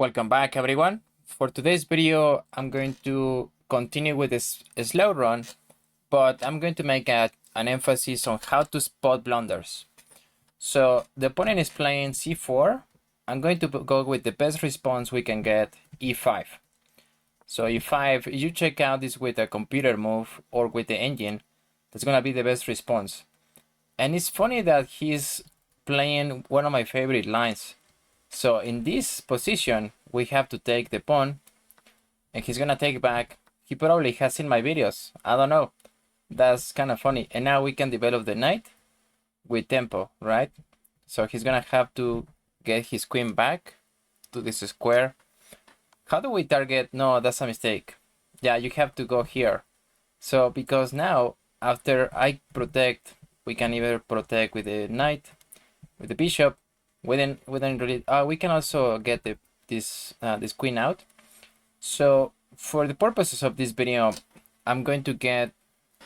Welcome back, everyone. For today's video, I'm going to continue with this slow run, but I'm going to make an emphasis on how to spot blunders. So the opponent is playing c4. I'm going to go with the best response we can get, e5. So e5, if you check out this with a computer move or with the engine, that's going to be the best response. And it's funny that he's playing one of my favorite lines. So in this position, we have to take the pawn, and he's gonna take back. He probably has seen my videos. I don't know. That's kind of funny. And now we can develop the knight with tempo, right? So he's gonna have to get his queen back to this square. How do we target? No, that's a mistake. Yeah, you have to go here. So because now, after I protect, we can either protect with the knight, with the bishop. We didn't really. We can also get this queen out. So for the purposes of this video, I'm going to get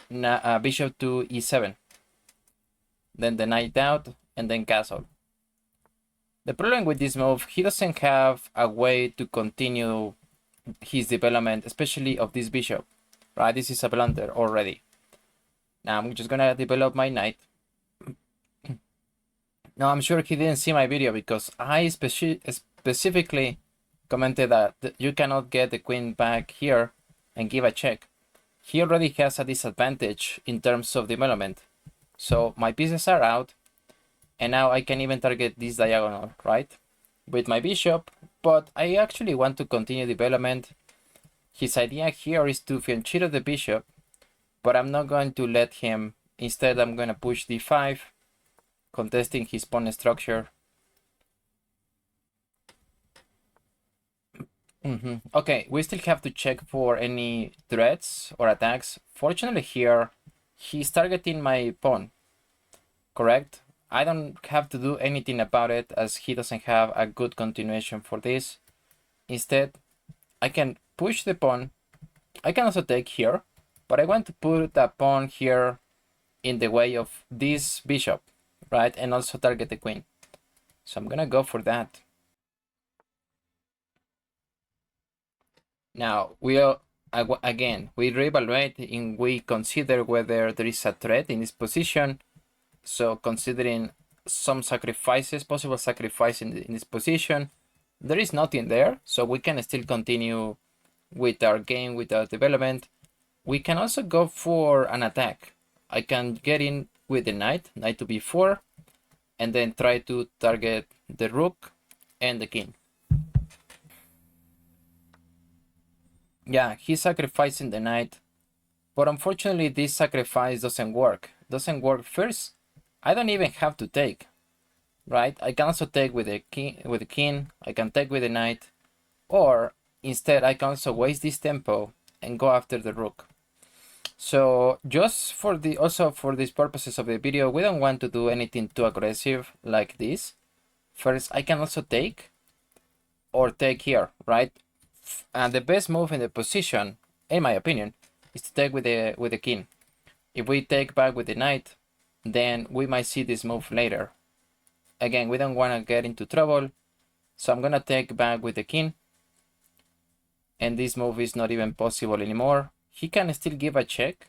bishop to e7, then the knight out, and then castle. The problem with this move, he doesn't have a way to continue his development, especially of this bishop, right? This is a blunder already. Now I'm just gonna develop my knight. Now I'm sure he didn't see my video because I specifically commented that you cannot get the queen back here and give a check. He already has a disadvantage in terms of development. So my pieces are out, and now I can even target this diagonal, right? With my bishop, but I actually want to continue development. His idea here is to fianchetto the bishop, but I'm not going to let him. Instead, I'm going to push d5, contesting his pawn structure. Okay, we still have to check for any threats or attacks. Fortunately here, he's targeting my pawn, correct? I don't have to do anything about it as he doesn't have a good continuation for this. Instead, I can push the pawn. I can also take here, but I want to put a pawn here in the way of this bishop, right? And also target the queen. So I'm gonna go for that. Now we'll again we reevaluate and we consider whether there is a threat in this position. So considering some sacrifices, possible sacrifice in this position, there is nothing there, so we can still continue with our game, with our development. We can also go for an attack. I can get in with the knight to b4, and then try to target the rook and the king. Yeah, he's sacrificing the knight, but unfortunately this sacrifice doesn't work. First, I don't even have to take, right? I can also take with the king, I can take with the knight, or instead I can also waste this tempo and go after the rook. So just for these purposes of the video, we don't want to do anything too aggressive like this. First, I can also take or take here, right? And the best move in the position, in my opinion, is to take with the king. If we take back with the knight, then we might see this move later. Again, we don't want to get into trouble, so I'm gonna take back with the king, and this move is not even possible anymore. He can still give a check,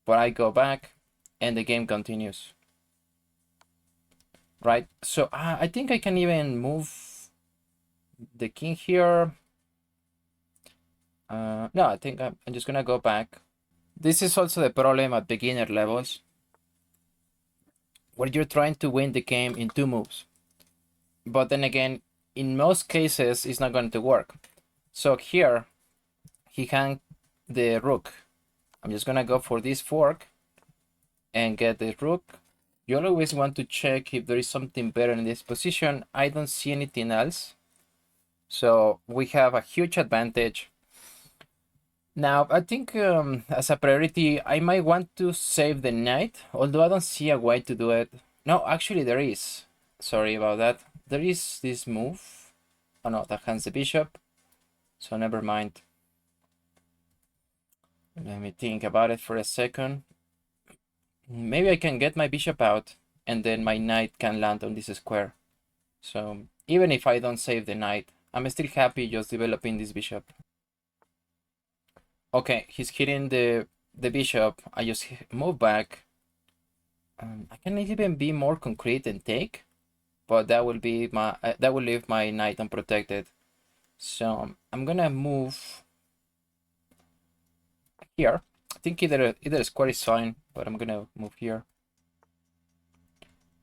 but I go back, and the game continues. Right, so I think I can even move the king here. No, I think I'm just gonna go back. This is also the problem at beginner levels, where you're trying to win the game in 2 moves. But then again, in most cases, it's not going to work. So here, he hung the rook. I'm just gonna go for this fork and get the rook. You always want to check if there is something better in this position. I don't see anything else. So we have a huge advantage. Now, I think as a priority, I might want to save the knight, although I don't see a way to do it. No, actually there is. Sorry about that. There is this move. Oh no, that hands the bishop. So never mind. Let me think about it for a second. Maybe I can get my bishop out, and then my knight can land on this square. So even if I don't save the knight, I'm still happy just developing this bishop. Okay, he's hitting the bishop. I just move back. I can even be more concrete and take, but that will be my that will leave my knight unprotected. So I'm gonna move here. I think either square is fine, but I'm gonna move here.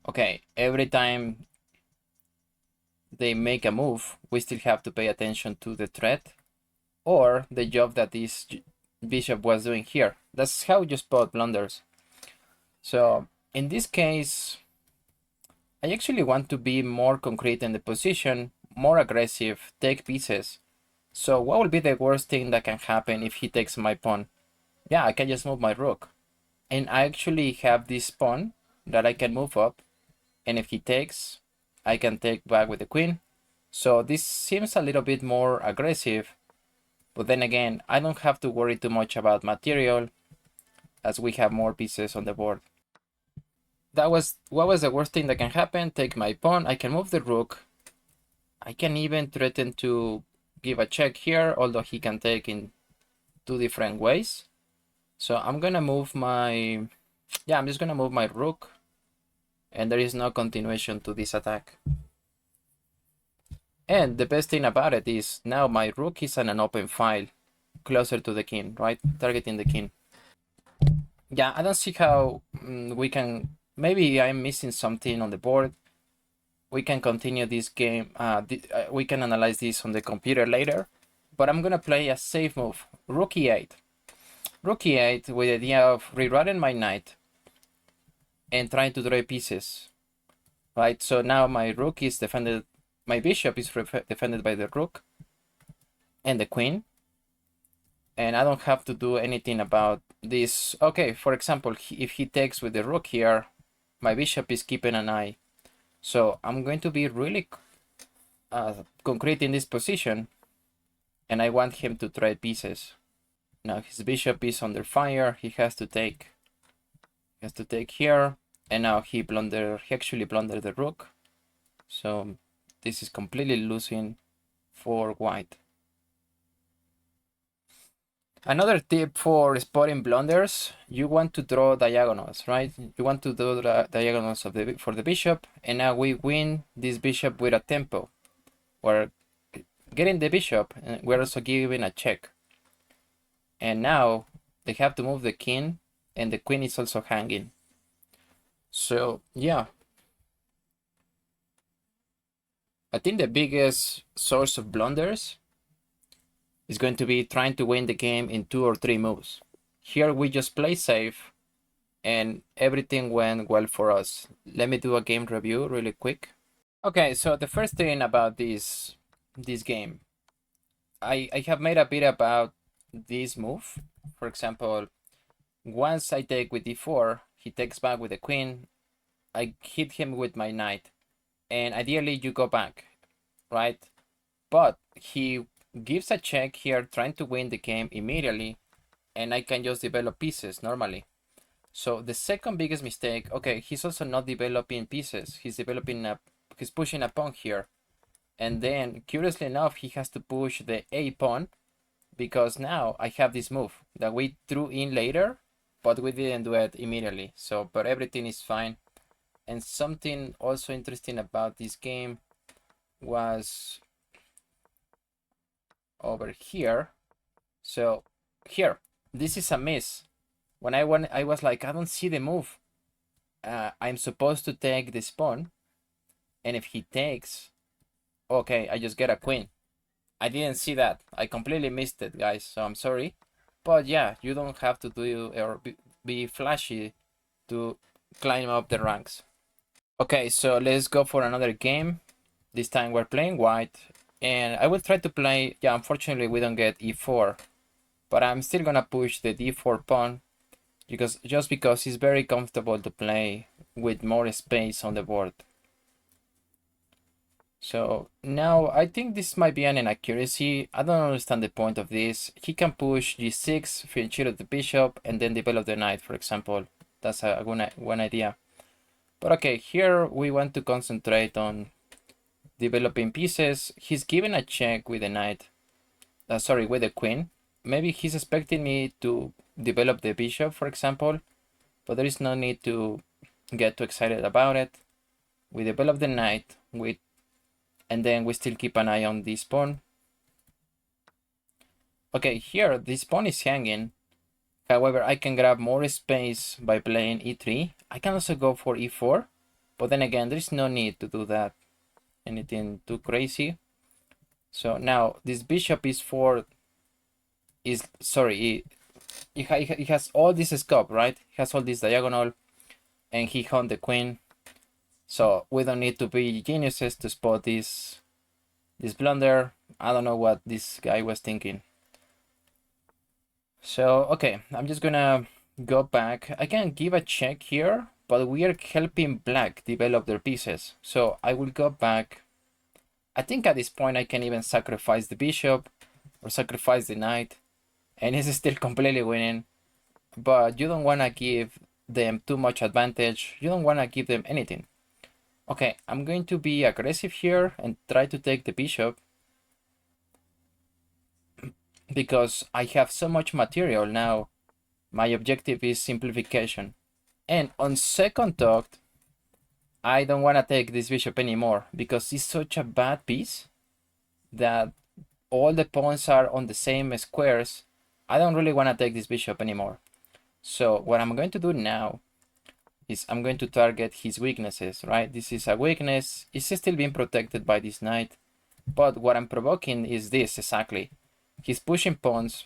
Okay, every time they make a move, we still have to pay attention to the threat or the job that this bishop was doing here. That's how you spot blunders. So in this case, I actually want to be more concrete in the position, more aggressive, take pieces. So what will be the worst thing that can happen if he takes my pawn? Yeah, I can just move my rook. And I actually have this pawn that I can move up. And if he takes, I can take back with the queen. So this seems a little bit more aggressive. But then again, I don't have to worry too much about material as we have more pieces on the board. That was what was the worst thing that can happen. Take my pawn, I can move the rook. I can even threaten to give a check here, although he can take in two different ways. So I'm gonna move my, yeah, I'm just gonna move my rook, and there is no continuation to this attack. And the best thing about it is now my rook is on an open file, closer to the king, right? Targeting the king. Yeah, I don't see how we can, maybe I'm missing something on the board. We can continue this game, we can analyze this on the computer later, but I'm gonna play a safe move, rook e8. Rook e8 with the idea of rewriting my knight and trying to draw pieces, right? So now my rook is defended, my bishop is defended by the rook and the queen, and I don't have to do anything about this. Okay, for example, if he takes with the rook here, my bishop is keeping an eye. So I'm going to be really concrete in this position, and I want him to trade pieces. Now his bishop is under fire. He has to take. He has to take here, and now he actually blundered the rook. So this is completely losing for white. Another tip for spotting blunders: you want to draw diagonals, right? You want to draw the diagonals for the bishop, and now we win this bishop with a tempo. We're getting the bishop, and we're also giving a check. And now they have to move the king, and the queen is also hanging. So yeah, I think the biggest source of blunders is going to be trying to win the game in 2 or 3 moves. Here we just play safe and everything went well for us. Let me do a game review really quick. Okay, so the first thing about this game, I have made a bit about this move. For example, once I take with d4, he takes back with the queen, I hit him with my knight, and ideally you go back, right? But he gives a check here, trying to win the game immediately, and I can just develop pieces normally. So the second biggest mistake, okay, he's also not developing pieces. He's pushing a pawn here. And then, curiously enough, he has to push the a pawn because now I have this move that we threw in later, but we didn't do it immediately. So, but everything is fine. And something also interesting about this game was over here. So here, this is a miss. When I was like, I don't see the move. I'm supposed to take this pawn, and if he takes, okay, I just get a queen. I didn't see that. I completely missed it, guys. So I'm sorry, but yeah, you don't have to do or be flashy to climb up the ranks. Okay, so let's go for another game. This time we're playing white, and I will try to play. Yeah, unfortunately we don't get e4, but I'm still gonna push the d4 pawn because it's very comfortable to play with more space on the board. So now I think this might be an inaccuracy. I don't understand the point of this. He can push g6, finish the bishop, and then develop the knight, for example. That's one idea. But okay, here we want to concentrate on developing pieces. He's given a check with the knight. Sorry, with the queen. Maybe he's expecting me to develop the bishop, for example, but there is no need to get too excited about it. We develop the knight, and then we still keep an eye on this pawn. Okay, here this pawn is hanging. However, I can grab more space by playing e3. I can also go for e4, but then again, there's no need to do that. Anything too crazy. So now this bishop is he has all this scope, right? He has all this diagonal, and he hung the queen. So we don't need to be geniuses to spot this blunder. I don't know what this guy was thinking. So, okay, I'm just gonna go back. I can give a check here, but we are helping black develop their pieces. So I will go back. I think at this point I can even sacrifice the bishop or sacrifice the knight, and it's still completely winning. But you don't want to give them too much advantage. You don't want to give them anything. Okay, I'm going to be aggressive here and try to take the bishop, because I have so much material now. My objective is simplification. And on second thought, I don't want to take this bishop anymore, because it's such a bad piece that all the pawns are on the same squares. I don't really want to take this bishop anymore. So what I'm going to do now is I'm going to target his weaknesses, right? This is a weakness. It's still being protected by this knight. But what I'm provoking is this exactly. He's pushing pawns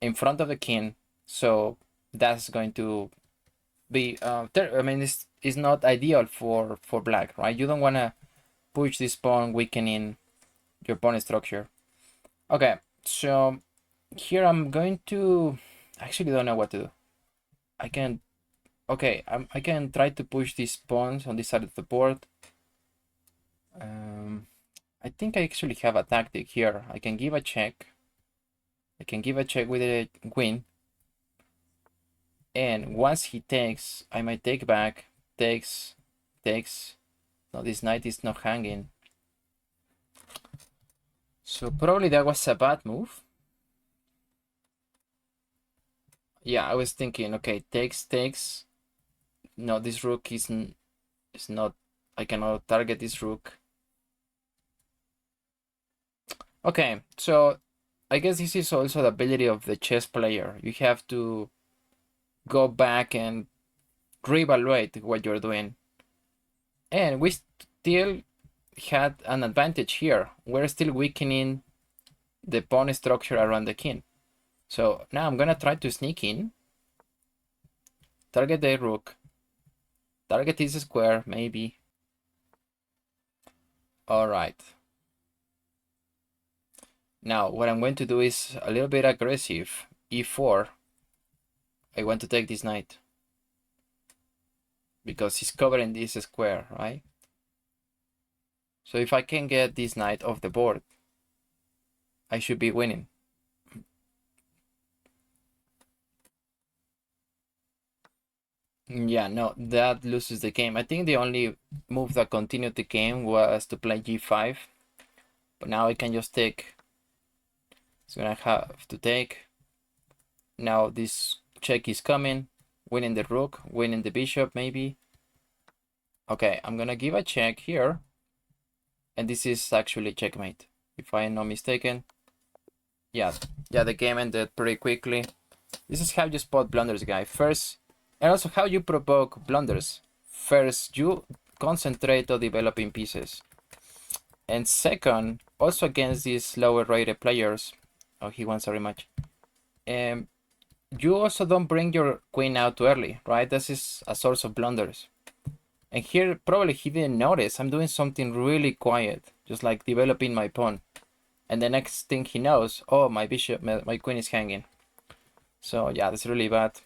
in front of the king. So that's going to be, I mean, it's not ideal for black, right? You don't want to push this pawn, weakening your pawn structure. Okay, so here I'm going to, I actually don't know what to do. I can, okay, I can try to push these pawns on this side of the board. I think I actually have a tactic here. I can give a check. I can give a check with a queen. And once he takes, I might take back, takes. No, this knight is not hanging. So probably that was a bad move. Yeah, I was thinking, okay, takes. No, this rook is not, I cannot target this rook. Okay, so I guess this is also the ability of the chess player. You have to go back and reevaluate what you're doing. And we still had an advantage here. We're still weakening the pawn structure around the king. So now I'm gonna try to sneak in, target the rook, target this square, maybe. All right. Now what I'm going to do is a little bit aggressive. e4. I want to take this knight because he's covering this square, right? So if I can get this knight off the board, I should be winning. Yeah, no, that loses the game. I think the only move that continued the game was to play g5. But now I can just take. It's gonna have to take. Now this check is coming. Winning the rook, winning the bishop maybe. Okay, I'm gonna give a check here. And this is actually checkmate, if I'm not mistaken. Yeah, the game ended pretty quickly. This is how you spot blunders, guy. First, and also how you provoke blunders. First, you concentrate on developing pieces. And second, also against these lower rated players. Oh, he wants a rematch. You also don't bring your queen out too early, right? This is a source of blunders. And here, probably he didn't notice. I'm doing something really quiet, just like developing my pawn. And the next thing he knows, oh, my bishop, my queen is hanging. So yeah, that's really bad.